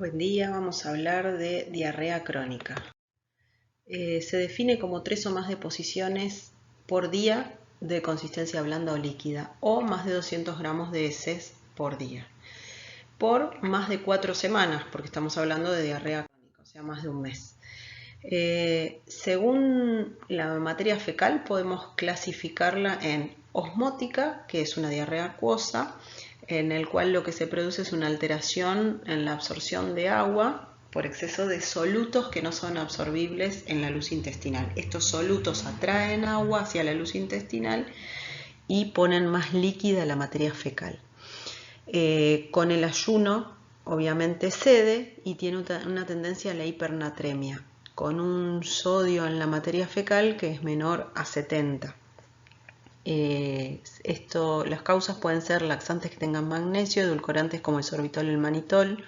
Buen día, vamos a hablar de diarrea crónica. Se define como 3 o más deposiciones por día de consistencia blanda o líquida o más de 200 gramos de heces por día por más de 4 semanas, porque estamos hablando de diarrea crónica, o sea, más de un mes. Según la materia fecal podemos clasificarla en osmótica, que es una diarrea acuosa, en el cual lo que se produce es una alteración en la absorción de agua por exceso de solutos que no son absorbibles en la luz intestinal. Estos solutos atraen agua hacia la luz intestinal y ponen más líquida la materia fecal. Con el ayuno obviamente cede y tiene una tendencia a la hipernatremia, con un sodio en la materia fecal que es menor a 70. Las causas pueden ser laxantes que tengan magnesio, edulcorantes como el sorbitol y el manitol,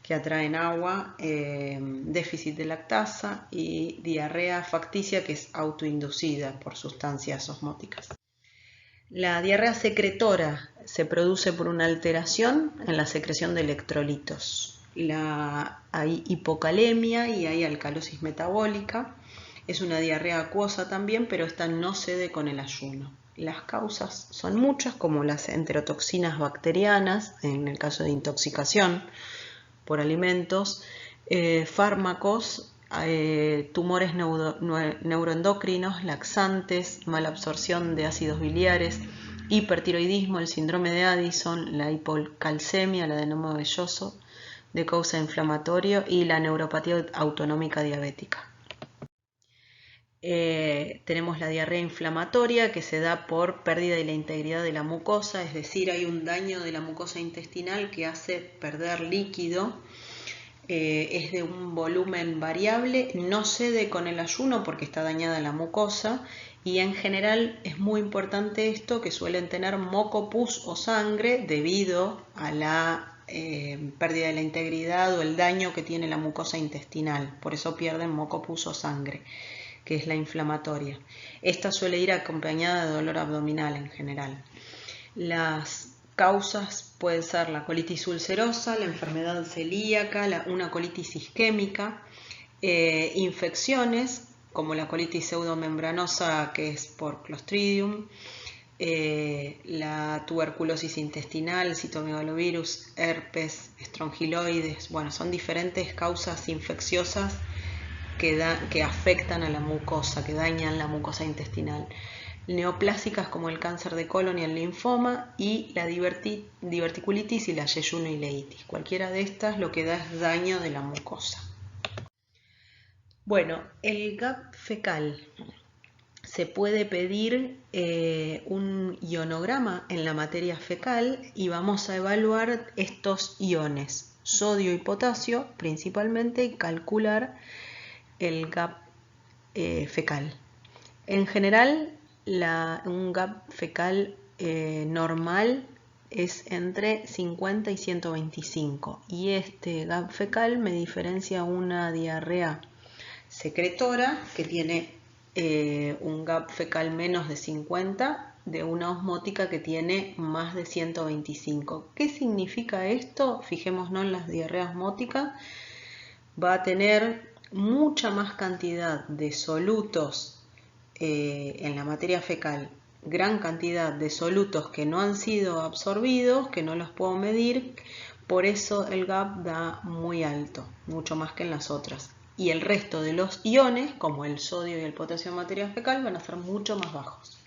que atraen agua, déficit de lactasa y diarrea facticia, que es autoinducida por sustancias osmóticas. La diarrea secretora se produce por una alteración en la secreción de electrolitos. Hay hipocalemia y hay alcalosis metabólica. Es una diarrea acuosa también, pero esta no cede con el ayuno. Las causas son muchas, como las enterotoxinas bacterianas, en el caso de intoxicación por alimentos, fármacos, tumores neuroendocrinos, laxantes, mala absorción de ácidos biliares, hipertiroidismo, el síndrome de Addison, la hipocalcemia, el adenoma velloso de causa inflamatorio y la neuropatía autonómica diabética. Tenemos la diarrea inflamatoria que se da por pérdida de la integridad de la mucosa, es decir, hay un daño de la mucosa intestinal que hace perder líquido. Es de un volumen variable, no cede con el ayuno porque está dañada la mucosa y en general es muy importante esto, que suelen tener moco, pus o sangre debido a la pérdida de la integridad o el daño que tiene la mucosa intestinal, por eso pierden moco, pus o sangre, que es la inflamatoria. Esta suele ir acompañada de dolor abdominal en general. Las causas pueden ser la colitis ulcerosa, la enfermedad celíaca, una colitis isquémica, infecciones como la colitis pseudomembranosa, que es por Clostridium, la tuberculosis intestinal, citomegalovirus, herpes, estrongiloides. Bueno, son diferentes causas infecciosas que afectan a la mucosa, que dañan la mucosa intestinal. Neoplásicas como el cáncer de colon y el linfoma, y la diverticulitis y la yeyunoileitis. Cualquiera de estas lo que da es daño de la mucosa. Bueno, el GAP fecal. Se puede pedir un ionograma en la materia fecal y vamos a evaluar estos iones, sodio y potasio principalmente, y calcular el GAP fecal. En general, un GAP fecal normal es entre 50 y 125 y este GAP fecal me diferencia una diarrea secretora que tiene un GAP fecal menos de 50 de una osmótica que tiene más de 125. ¿Qué significa esto? Fijémonos en las diarreas osmóticas. Va a tener mucha más cantidad de solutos en la materia fecal, gran cantidad de solutos que no han sido absorbidos, que no los puedo medir, por eso el GAP da muy alto, mucho más que en las otras. Y el resto de los iones, como el sodio y el potasio en materia fecal, van a ser mucho más bajos.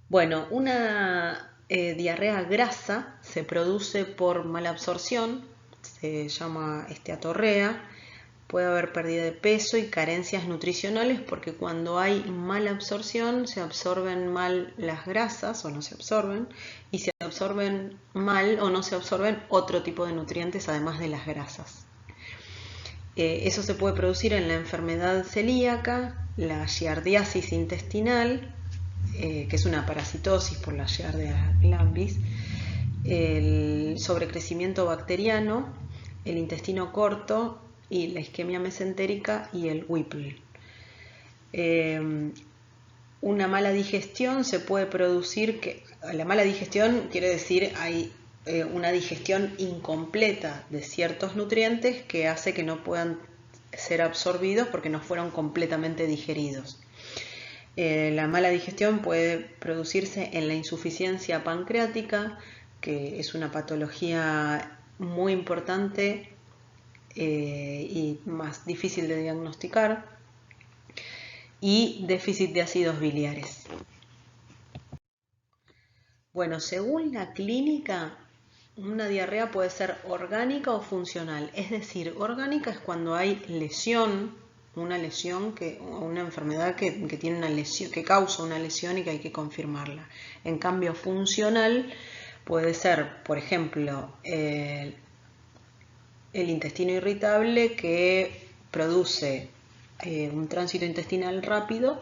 Bueno, una diarrea grasa se produce por mala absorción, se llama esteatorrea. Puede haber pérdida de peso y carencias nutricionales porque cuando hay mala absorción se absorben mal las grasas o no se absorben, y se absorben mal o no se absorben otro tipo de nutrientes además de las grasas. Eso se puede producir en la enfermedad celíaca, la giardiasis intestinal, que es una parasitosis por la Giardia lambis, el sobrecrecimiento bacteriano, el intestino corto y la isquemia mesentérica y el Whipple. Una mala digestión se puede producir, la mala digestión quiere decir hay una digestión incompleta de ciertos nutrientes que hace que no puedan ser absorbidos porque no fueron completamente digeridos. La mala digestión puede producirse en la insuficiencia pancreática, que es una patología muy importante y más difícil de diagnosticar, y déficit de ácidos biliares. Bueno, según la clínica, una diarrea puede ser orgánica o funcional. Es decir, orgánica es cuando hay lesión, una enfermedad que tiene una lesión, que causa una lesión y que hay que confirmarla. En cambio, funcional puede ser, por ejemplo, el intestino irritable que produce un tránsito intestinal rápido,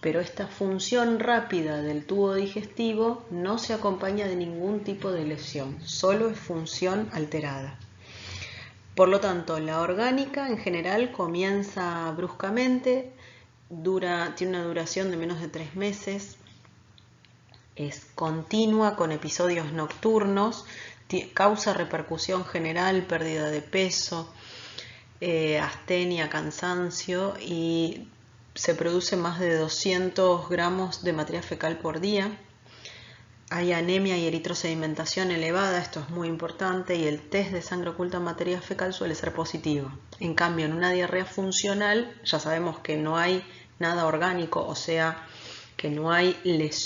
pero esta función rápida del tubo digestivo no se acompaña de ningún tipo de lesión, solo es función alterada. Por lo tanto, la orgánica en general comienza bruscamente, tiene una duración de menos de 3 meses, es continua con episodios nocturnos, causa repercusión general, pérdida de peso, astenia, cansancio, y se produce más de 200 gramos de materia fecal por día. Hay anemia y eritrosedimentación elevada, esto es muy importante, y el test de sangre oculta en materia fecal suele ser positivo. En cambio, en una diarrea funcional ya sabemos que no hay nada orgánico, o sea, que no hay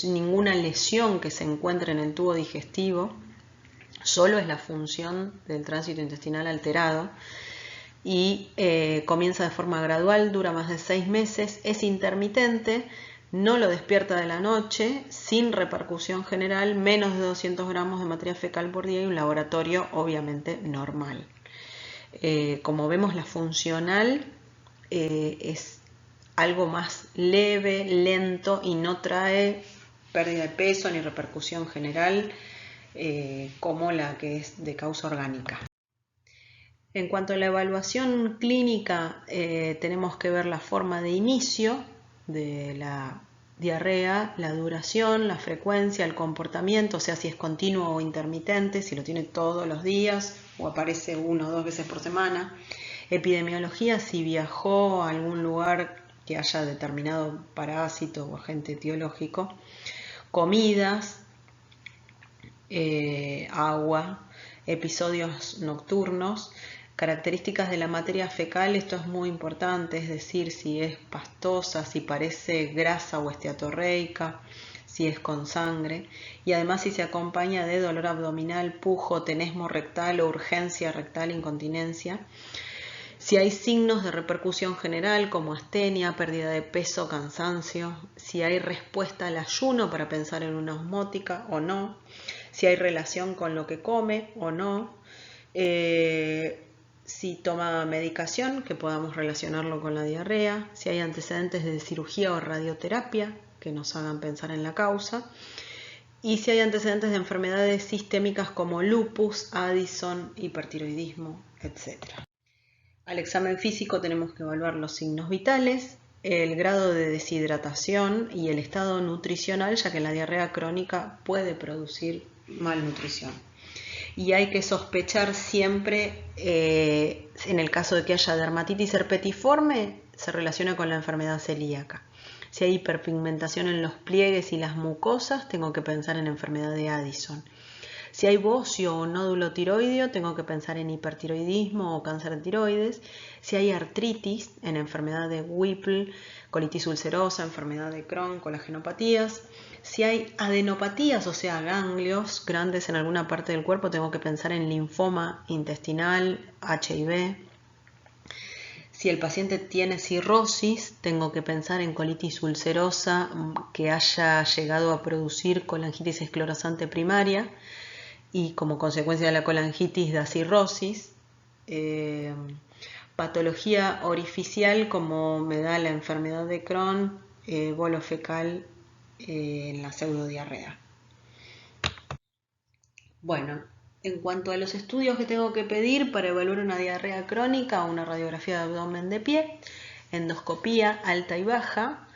ninguna lesión que se encuentre en el tubo digestivo, solo es la función del tránsito intestinal alterado, y comienza de forma gradual, dura más de 6 meses, es intermitente, no lo despierta de la noche, sin repercusión general, menos de 200 gramos de materia fecal por día y un laboratorio obviamente normal. Como vemos, la funcional es algo más leve, lento y no trae pérdida de peso ni repercusión general como la que es de causa orgánica. En cuanto a la evaluación clínica, tenemos que ver la forma de inicio de la diarrea, la duración, la frecuencia, el comportamiento, o sea, si es continuo o intermitente, si lo tiene todos los días o aparece 1 o 2 veces por semana. Epidemiología, si viajó a algún lugar que haya determinado parásito o agente etiológico. Comidas, agua, episodios nocturnos. Características de la materia fecal, esto es muy importante, es decir, si es pastosa, si parece grasa o esteatorreica, si es con sangre, y además si se acompaña de dolor abdominal, pujo, tenesmo rectal o urgencia rectal, incontinencia. Si hay signos de repercusión general como astenia, pérdida de peso, cansancio, si hay respuesta al ayuno para pensar en una osmótica o no, si hay relación con lo que come o no, si toma medicación, que podamos relacionarlo con la diarrea, si hay antecedentes de cirugía o radioterapia que nos hagan pensar en la causa, y si hay antecedentes de enfermedades sistémicas como lupus, Addison, hipertiroidismo, etc. Al examen físico tenemos que evaluar los signos vitales, el grado de deshidratación y el estado nutricional, ya que la diarrea crónica puede producir malnutrición. Y hay que sospechar siempre, en el caso de que haya dermatitis herpetiforme, se relaciona con la enfermedad celíaca. Si hay hiperpigmentación en los pliegues y las mucosas, tengo que pensar en enfermedad de Addison. Si hay bocio o nódulo tiroideo, tengo que pensar en hipertiroidismo o cáncer de tiroides. Si hay artritis, en enfermedad de Whipple, colitis ulcerosa, enfermedad de Crohn, colagenopatías. Si hay adenopatías, o sea, ganglios grandes en alguna parte del cuerpo, tengo que pensar en linfoma intestinal, HIV. Si el paciente tiene cirrosis, tengo que pensar en colitis ulcerosa que haya llegado a producir colangitis esclerosante primaria y como consecuencia de la colangitis da cirrosis. Patología orificial como me da la enfermedad de Crohn, bolo fecal en la pseudodiarrea. Bueno, en cuanto a los estudios que tengo que pedir para evaluar una diarrea crónica, una radiografía de abdomen de pie, endoscopía alta y baja,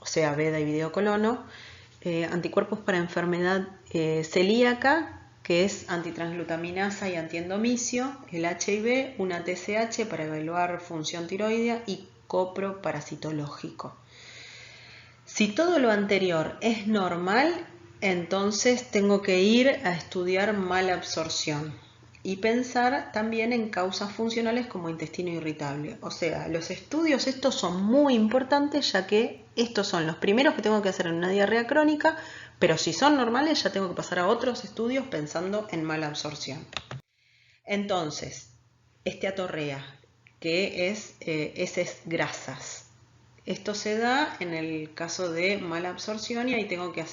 o sea, veda y videocolono, anticuerpos para enfermedad celíaca que es antitransglutaminasa y antiendomicio, el HIV, una TSH para evaluar función tiroidea y copro parasitológico. Si todo lo anterior es normal, entonces tengo que ir a estudiar malabsorción y pensar también en causas funcionales como intestino irritable. O sea, los estudios estos son muy importantes, ya que estos son los primeros que tengo que hacer en una diarrea crónica, pero si son normales ya tengo que pasar a otros estudios pensando en malabsorción. Entonces, esteatorrea, que es heces grasas. Esto se da en el caso de malabsorción y ahí tengo que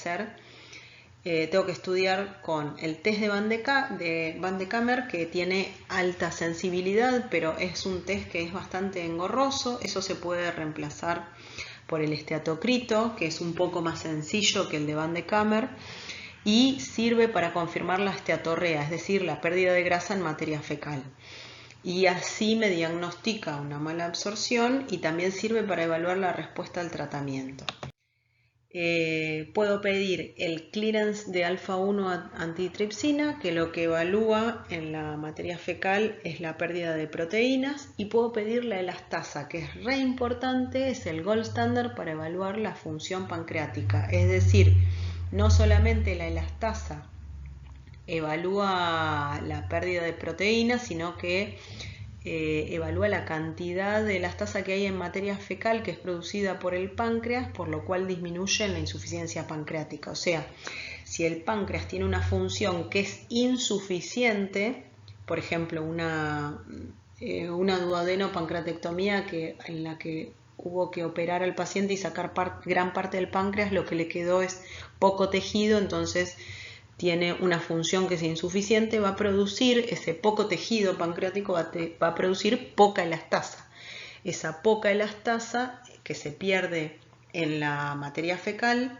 estudiar con el test de Van de Kammer, que tiene alta sensibilidad, pero es un test que es bastante engorroso. Eso se puede reemplazar por el esteatocrito, que es un poco más sencillo que el de Van de Kammer y sirve para confirmar la esteatorrea, es decir, la pérdida de grasa en materia fecal. Y así me diagnostica una mala absorción y también sirve para evaluar la respuesta al tratamiento. Puedo pedir el clearance de alfa-1 antitripsina, que lo que evalúa en la materia fecal es la pérdida de proteínas, y puedo pedir la elastasa, que es re importante, es el gold standard para evaluar la función pancreática. Es decir, no solamente la elastasa evalúa la pérdida de proteínas, sino que evalúa la cantidad de elastasa que hay en materia fecal que es producida por el páncreas, por lo cual disminuye en la insuficiencia pancreática. O sea, si el páncreas tiene una función que es insuficiente, por ejemplo, una duodenopancreatectomía en la que hubo que operar al paciente y sacar gran parte del páncreas, lo que le quedó es poco tejido, entonces tiene una función que es insuficiente, va a producir, ese poco tejido pancreático va a producir poca elastasa. Esa poca elastasa que se pierde en la materia fecal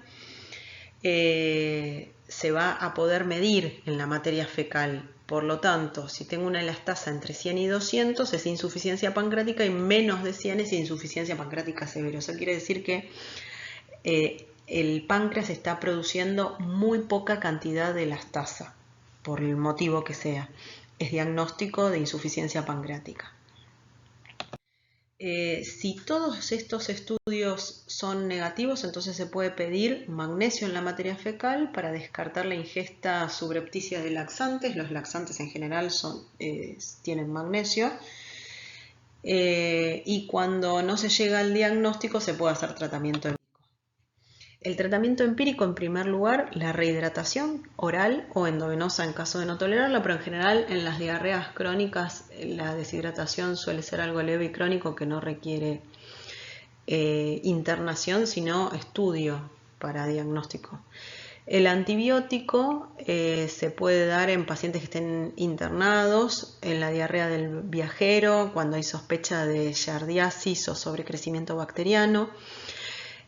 se va a poder medir en la materia fecal. Por lo tanto, si tengo una elastasa entre 100 y 200 es insuficiencia pancreática y menos de 100 es insuficiencia pancreática severa. Eso quiere decir que el páncreas está produciendo muy poca cantidad de elastasa, por el motivo que sea. Es diagnóstico de insuficiencia pancreática. Si todos estos estudios son negativos, entonces se puede pedir magnesio en la materia fecal para descartar la ingesta subrepticia de laxantes. Los laxantes en general tienen magnesio. Y cuando no se llega al diagnóstico se puede hacer tratamiento. El tratamiento empírico, en primer lugar, la rehidratación oral o endovenosa en caso de no tolerarla, pero en general en las diarreas crónicas la deshidratación suele ser algo leve y crónico que no requiere internación, sino estudio para diagnóstico. El antibiótico se puede dar en pacientes que estén internados, en la diarrea del viajero, cuando hay sospecha de giardiasis o sobrecrecimiento bacteriano.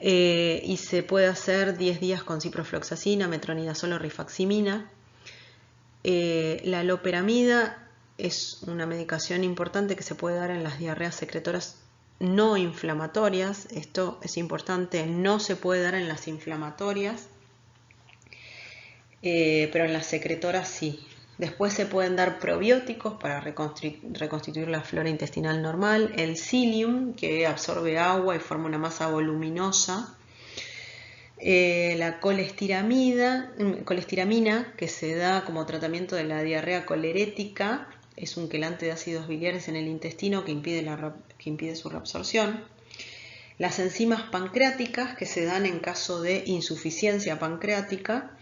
Y se puede hacer 10 días con ciprofloxacina, metronidazol o rifaximina. La loperamida es una medicación importante que se puede dar en las diarreas secretoras no inflamatorias. Esto es importante, no se puede dar en las inflamatorias, pero en las secretoras sí. Después se pueden dar probióticos para reconstituir la flora intestinal normal, el psyllium, que absorbe agua y forma una masa voluminosa, la colestiramina, que se da como tratamiento de la diarrea colerética, es un quelante de ácidos biliares en el intestino que impide su reabsorción. Las enzimas pancreáticas, que se dan en caso de insuficiencia pancreática,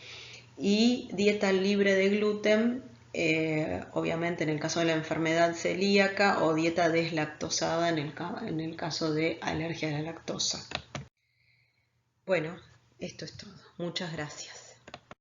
y dieta libre de gluten, obviamente en el caso de la enfermedad celíaca, o dieta deslactosada en el caso de alergia a la lactosa. Bueno, esto es todo. Muchas gracias.